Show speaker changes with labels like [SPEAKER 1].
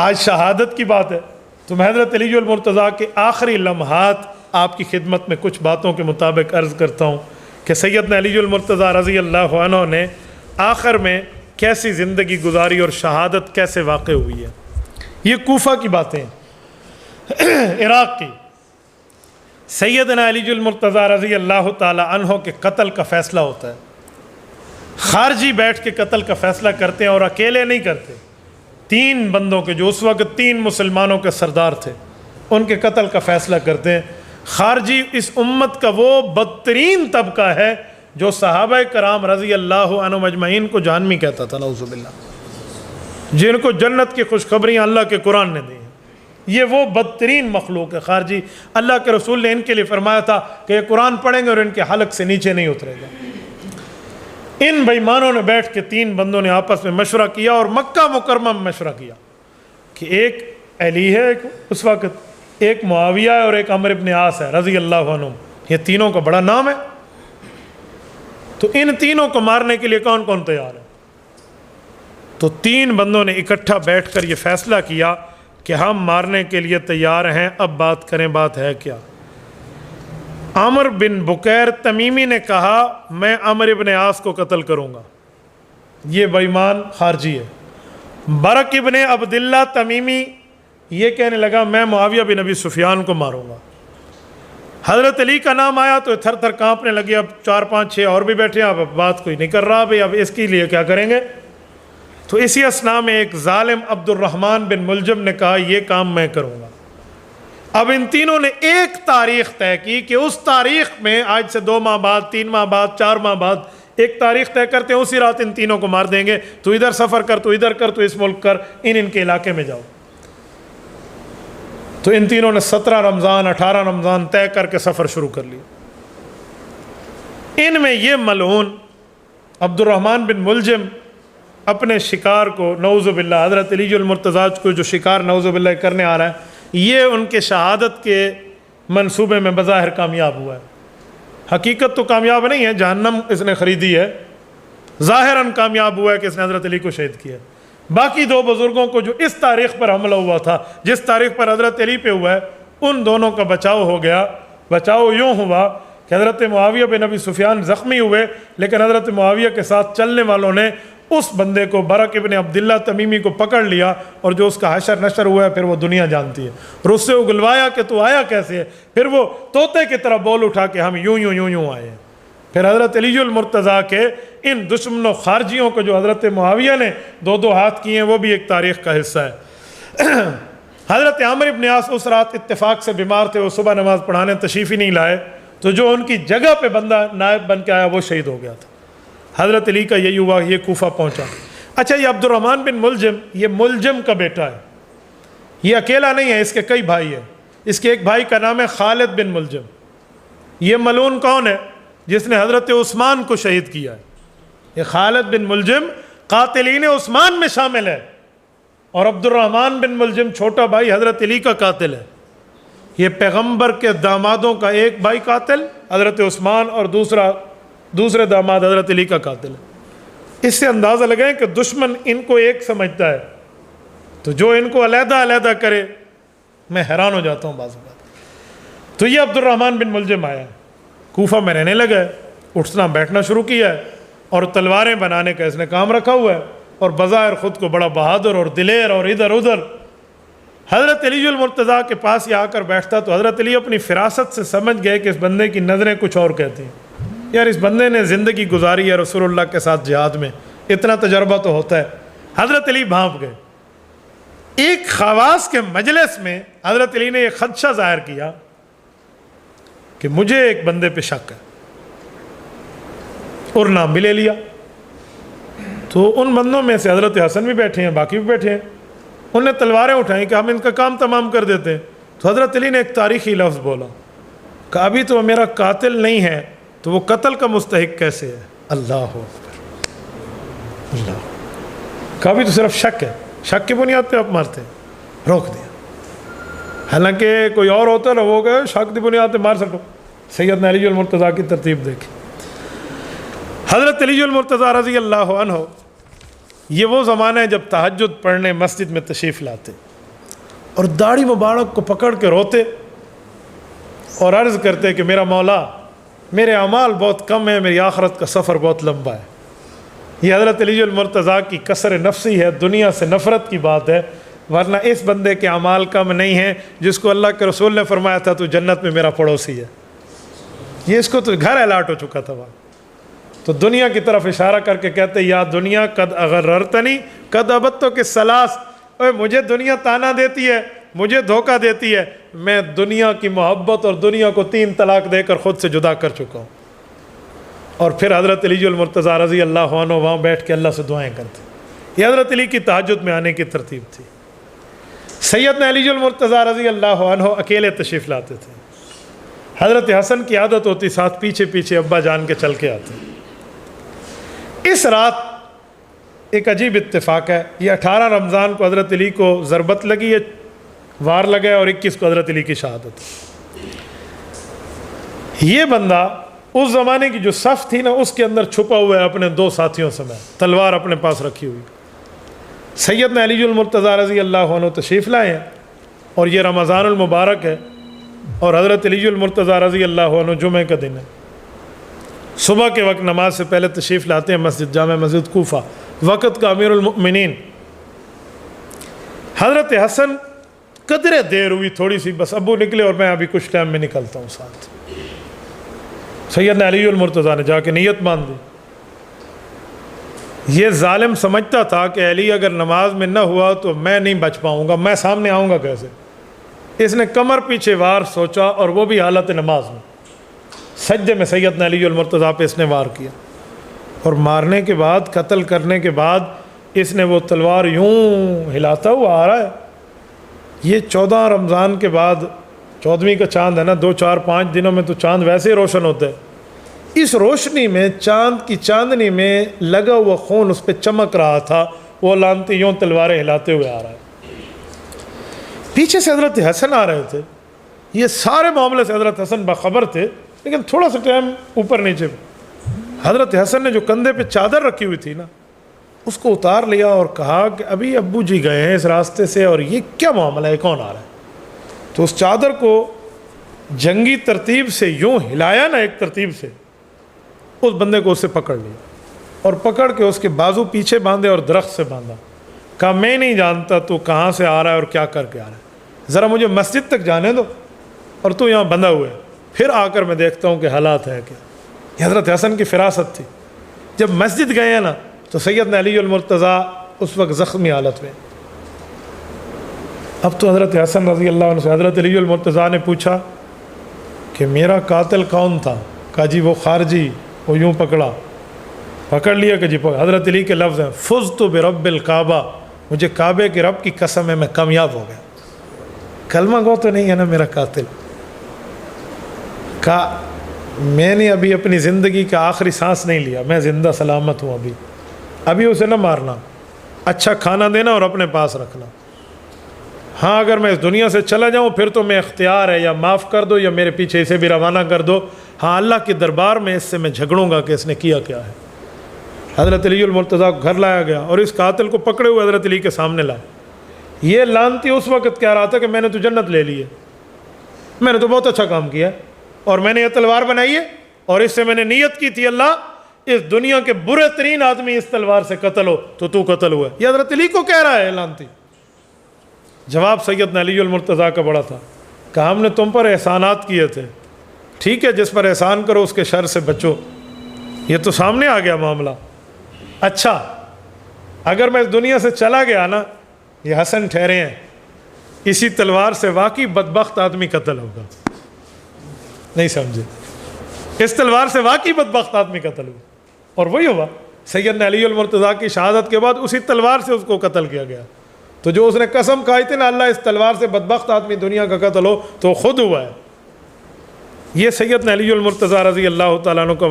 [SPEAKER 1] آج شہادت کی بات ہے تو میں حضرت علی المرتضیٰ کے آخری لمحات آپ کی خدمت میں کچھ باتوں کے مطابق عرض کرتا ہوں کہ سیدنا علی المرتضیٰ رضی اللہ عنہ نے آخر میں کیسی زندگی گزاری اور شہادت کیسے واقع ہوئی ہے۔ یہ کوفہ کی باتیں ہیں، عراق کی۔ سیدنا علی المرتضیٰ رضی اللہ تعالی عنہ کے قتل کا فیصلہ ہوتا ہے، خارجی بیٹھ کے قتل کا فیصلہ کرتے ہیں، اور اکیلے نہیں کرتے، 3 بندوں کے جو اس وقت 3 مسلمانوں کے سردار تھے ان کے قتل کا فیصلہ کرتے ہیں۔ خارجی اس امت کا وہ بدترین طبقہ ہے جو صحابہ کرام رضی اللہ عنہم اجمعین کو جہنمی کہتا تھا، نعوذ باللہ، جن کو جنت کی خوشخبریاں اللہ کے قرآن نے دی ہیں۔ یہ وہ بدترین مخلوق ہے خارجی۔ اللہ کے رسول نے ان کے لیے فرمایا تھا کہ یہ قرآن پڑھیں گے اور ان کے حلق سے نیچے نہیں اترے گا۔ ان بےایمانوں نے بیٹھ کے 3 بندوں نے آپس میں مشورہ کیا اور مکہ مکرمہ میں مشورہ کیا کہ ایک علی ہے، اس وقت ایک معاویہ ہے اور ایک عمرو بن عاص ہے رضی اللہ عنہم، یہ تینوں کا بڑا نام ہے، تو ان تینوں کو مارنے کے لیے کون کون تیار ہے؟ تو 3 بندوں نے اکٹھا بیٹھ کر یہ فیصلہ کیا کہ ہم مارنے کے لیے تیار ہیں، اب بات کریں، بات ہے کیا؟ عامر بن بکیر تمیمی نے کہا میں عمرو بن عاص کو قتل کروں گا، یہ بے ایمان خارجی ہے۔ برق ابن عبداللہ تمیمی یہ کہنے لگا میں معاویہ بن ابی سفیان کو ماروں گا۔ حضرت علی کا نام آیا تو تھر تھر کانپنے لگے، اب 4 5 6 اور بھی بیٹھے ہیں، اب بات کوئی نہیں کر رہا بھائی، اب اس کے لیے کیا کریں گے؟ تو اسی اثناء میں ایک ظالم عبد الرحمن بن ملجم نے کہا یہ کام میں کروں گا۔ اب ان تینوں نے ایک تاریخ طے کی کہ اس تاریخ میں آج سے 2 ماہ بعد، 3 ماہ بعد، 4 ماہ بعد ایک تاریخ طے کرتے ہیں، اسی رات ان تینوں کو مار دیں گے، تو ادھر سفر کر، تو ادھر کر، تو اس ملک کر، ان کے علاقے میں جاؤ۔ تو ان تینوں نے 17 رمضان 18 رمضان طے کر کے سفر شروع کر لیا۔ ان میں یہ ملعون عبد الرحمن بن ملجم اپنے شکار کو، نعوذ باللہ، حضرت علی المرتضیٰ کو جو شکار نعوذ باللہ کرنے آ رہا ہے، یہ ان کے شہادت کے منصوبے میں بظاہر کامیاب ہوا ہے۔ حقیقت تو کامیاب نہیں ہے، جہنم اس نے خریدی ہے، ظاہراً کامیاب ہوا ہے کہ اس نے حضرت علی کو شہید کیا۔ باقی 2 بزرگوں کو جو اس تاریخ پر حملہ ہوا تھا، جس تاریخ پر حضرت علی پہ ہوا ہے، ان دونوں کا بچاؤ ہو گیا۔ بچاؤ یوں ہوا کہ حضرت معاویہ بن ابی سفیان زخمی ہوئے، لیکن حضرت معاویہ کے ساتھ چلنے والوں نے اس بندے کو، برق ابن عبداللہ تمیمی کو پکڑ لیا، اور جو اس کا حشر نشر ہوا ہے پھر وہ دنیا جانتی ہے، اور اس سے اگلوایا کہ تو آیا کیسے ہے؟ پھر وہ طوطے کی طرح بول اٹھا کہ ہم یوں یوں یوں یوں آئے ہیں۔ پھر حضرت علی المرتضیٰ کے ان دشمنوں خارجیوں کو جو حضرت معاویہ نے 2 ہاتھ کیے ہیں، وہ بھی ایک تاریخ کا حصہ ہے۔ حضرت عمرو بن عاص اس رات اتفاق سے بیمار تھے، وہ صبح نماز پڑھانے تشریف ہی نہیں لائے، تو جو ان کی جگہ پہ بندہ نائب بن کے آیا وہ شہید ہو گیا تھا۔ حضرت علی کا یہی ہوا، یہ کوفہ پہنچا۔ اچھا، یہ عبد الرحمن بن ملجم، یہ ملجم کا بیٹا ہے، یہ اکیلا نہیں ہے، اس کے کئی بھائی ہیں۔ اس کے ایک بھائی کا نام ہے خالد بن ملجم۔ یہ ملعون کون ہے؟ جس نے حضرت عثمان کو شہید کیا ہے۔ یہ خالد بن ملجم قاتلین عثمان میں شامل ہے، اور عبد الرحمن بن ملجم چھوٹا بھائی حضرت علی کا قاتل ہے۔ یہ پیغمبر کے دامادوں کا ایک بھائی قاتل حضرت عثمان، اور دوسرے داماد حضرت علی کا قاتل ہے۔ اس سے اندازہ لگائیں کہ دشمن ان کو ایک سمجھتا ہے، تو جو ان کو علیحدہ علیحدہ کرے، میں حیران ہو جاتا ہوں بعض بات۔ تو یہ عبد الرحمن بن ملجم آیا ہے، کوفہ میں رہنے لگا ہے، اٹھنا بیٹھنا شروع کیا ہے، اور تلواریں بنانے کا اس نے کام رکھا ہوا ہے، اور بظاہر خود کو بڑا بہادر اور دلیر، اور ادھر ادھر حضرت علی المرتضیٰ کے پاس یہ آ کر بیٹھتا تو حضرت علی اپنی فراست سے سمجھ گئے کہ اس بندے کی نظریں کچھ اور کہتی ہیں، یار اس بندے نے زندگی گزاری ہے رسول اللہ کے ساتھ جہاد میں، اتنا تجربہ تو ہوتا ہے۔ حضرت علی بھانپ گئے۔ ایک خواص کے مجلس میں حضرت علی نے یہ خدشہ ظاہر کیا کہ مجھے ایک بندے پہ شک ہے، اور نام بھی لے لیا۔ تو ان بندوں میں سے حضرت حسن بھی بیٹھے ہیں، باقی بھی بیٹھے ہیں، انہوں نے تلواریں اٹھائیں کہ ہم ان کا کام تمام کر دیتے ہیں۔ تو حضرت علی نے ایک تاریخی لفظ بولا کہ ابھی تو وہ میرا قاتل نہیں ہے، تو وہ قتل کا مستحق کیسے ہے؟ اللہ اکبر، اللہ، کہ ابھی تو صرف شک ہے، شک کی بنیاد پہ آپ مارتے ہیں، روک دیا۔ حالانکہ کوئی اور ہوتا نا، وہ کہ شک کی بنیاد پہ مار سکو۔ سیدنا علی المرتضیٰ کی ترتیب دیکھیں۔ حضرت علی المرتضیٰ رضی اللہ عنہ، یہ وہ زمانہ ہے جب تہجد پڑھنے مسجد میں تشریف لاتے، اور داڑھی مبارک کو پکڑ کے روتے اور عرض کرتے کہ میرا مولا میرے اعمال بہت کم ہیں، میری آخرت کا سفر بہت لمبا ہے۔ یہ حضرت علی المرتضیٰ کی کسر نفسی ہے، دنیا سے نفرت کی بات ہے، ورنہ اس بندے کے اعمال کم نہیں ہیں جس کو اللہ کے رسول نے فرمایا تھا تو جنت میں میرا پڑوسی ہے۔ یہ اس کو تو گھر الاٹ ہو چکا تھا وہاں، تو دنیا کی طرف اشارہ کر کے کہتے یا دنیا قد اغررتنی قد ابتو کے سلاس، اوے مجھے دنیا تانا دیتی ہے، مجھے دھوکہ دیتی ہے، میں دنیا کی محبت اور دنیا کو 3 طلاق دے کر خود سے جدا کر چکا ہوں۔ اور پھر حضرت علی المرتضیٰ رضی اللہ عنہ وہاں بیٹھ کے اللہ سے دعائیں کرتے۔ یہ حضرت علی کی تہجد میں آنے کی ترتیب تھی۔ سیدنا علی المرتضیٰ رضی اللہ عنہ اکیلے تشریف لاتے تھے۔ حضرت حسن کی عادت ہوتی ساتھ پیچھے پیچھے ابا جان کے چل کے آتے۔ اس رات ایک عجیب اتفاق ہے، یہ 18 رمضان کو حضرت علی کو ضربت لگی ہے، وار لگا اور 21 کو حضرت علی کی شہادت۔ یہ بندہ اس زمانے کی جو صف تھی نا اس کے اندر چھپا ہوا ہے اپنے 2 ساتھیوں سمیت، تلوار اپنے پاس رکھی ہوئی۔ سیدنا علی المرتضیٰ رضی اللہ عنہ تشریف لائے ہیں اور یہ رمضان المبارک ہے اور حضرت علی المرتضیٰ رضی اللہ عنہ جمعہ کا دن ہے۔ صبح کے وقت نماز سے پہلے تشریف لاتے ہیں مسجد، جامع مسجد کوفہ، وقت کا امیر المؤمنین۔ حضرت حسن قدرے دیر ہوئی تھوڑی سی، بس ابو نکلے اور میں ابھی کچھ ٹائم میں نکلتا ہوں ساتھ۔ سیدنا علی المرتضیٰ نے جا کے نیت باندھ دی۔ یہ ظالم سمجھتا تھا کہ علی اگر نماز میں نہ ہوا تو میں نہیں بچ پاؤں گا، میں سامنے آؤں گا کیسے؟ اس نے کمر پیچھے وار سوچا اور وہ بھی حالت نماز میں، سجدے میں سیدنا علی المرتضیٰ پہ اس نے وار کیا، اور مارنے کے بعد، قتل کرنے کے بعد اس نے وہ تلوار یوں ہلاتا ہوا آ رہا ہے۔ یہ 14 رمضان کے بعد 14ویں کا چاند ہے نا، 2 4 5 دنوں میں تو چاند ویسے ہی روشن ہوتا ہے، اس روشنی میں چاند کی چاندنی میں لگا ہوا خون اس پہ چمک رہا تھا، وہ لانتی یوں تلواریں ہلاتے ہوئے آ رہا ہے۔ پیچھے سے حضرت حسن آ رہے تھے، یہ سارے معاملے سے حضرت حسن باخبر تھے، لیکن تھوڑا سا ٹائم اوپر نیچے۔ حضرت حسن نے جو کندھے پہ چادر رکھی ہوئی تھی نا اس کو اتار لیا اور کہا کہ ابھی ابو جی گئے ہیں اس راستے سے اور یہ کیا معاملہ ہے، کون آ رہا ہے؟ تو اس چادر کو جنگی ترتیب سے یوں ہلایا نا، ایک ترتیب سے اس بندے کو اس سے پکڑ لیا اور پکڑ کے اس کے بازو پیچھے باندھے اور درخت سے باندھا۔ کہا میں نہیں جانتا تو کہاں سے آ رہا ہے اور کیا کر کے آ رہا ہے، ذرا مجھے مسجد تک جانے دو اور تو یہاں بندھا ہوا ہے، پھر آ کر میں دیکھتا ہوں کہ حالات ہے کیا۔ یہ حضرت حسن کی فراست تھی۔ جب مسجد گئے ہیں نا تو سیدنا علی المرتضیٰ اس وقت زخمی حالت میں۔ اب تو حضرت حسن رضی اللہ عنہ سے حضرت علی المرتضیٰ نے پوچھا کہ میرا قاتل کون تھا؟ کہا جی وہ خارجی، وہ یوں پکڑ لیا کہ جی حضرت علی کے لفظ ہیں فزت برب الکعبہ، مجھے کعبے کے رب کی قسم ہے میں کامیاب ہو گیا۔ کلمہ گو تو نہیں ہے نا میرا قاتل؟ کہا میں نے ابھی اپنی زندگی کا آخری سانس نہیں لیا، میں زندہ سلامت ہوں، ابھی اسے نہ مارنا، اچھا کھانا دینا اور اپنے پاس رکھنا۔ ہاں اگر میں اس دنیا سے چلا جاؤں پھر تو میں اختیار ہے، یا معاف کر دو یا میرے پیچھے اسے بھی روانہ کر دو، ہاں اللہ کے دربار میں اس سے میں جھگڑوں گا کہ اس نے کیا کیا ہے۔ حضرت علی المرتضیٰ کو گھر لایا گیا اور اس قاتل کو پکڑے ہوئے حضرت علی کے سامنے لائے۔ یہ لانتی اس وقت کہہ رہا تھا کہ میں نے تو جنت لے لی ہے، میں نے تو بہت اچھا کام کیا اور میں نے یہ تلوار بنائی ہے اور اس سے میں نے نیت کی تھی اللہ اس دنیا کے برے ترین آدمی اس تلوار سے قتل ہو تو قتل ہوا ہے۔ یہ حضرت علی کو کہہ رہا ہے لانتی۔ جواب سیدنا علی المرتضیٰ کا بڑا تھا، کہا ہم نے تم پر احسانات کیے تھے، ٹھیک ہے جس پر احسان کرو اس کے شر سے بچو۔ یہ تو سامنے آ گیا معاملہ۔ اچھا اگر میں اس دنیا سے چلا گیا نا، یہ حسن ٹھہرے ہیں، اسی تلوار سے واقعی بدبخت آدمی قتل ہوگا۔ نہیں سمجھے؟ اس تلوار سے واقعی بدبخت آدمی قتل ہوا اور وہی ہوا۔ سیدنا علی المرتضیٰ کی شہادت کے بعد اسی تلوار سے اس کو قتل کیا گیا۔ تو جو اس نے قسم کھائی تھی نا اللہ اس تلوار سے بدبخت آدمی دنیا کا قتل ہو، تو خود ہوا ہے۔ یہ سیدنا علی المرتضیٰ رضی اللہ تعالیٰ عنہ کا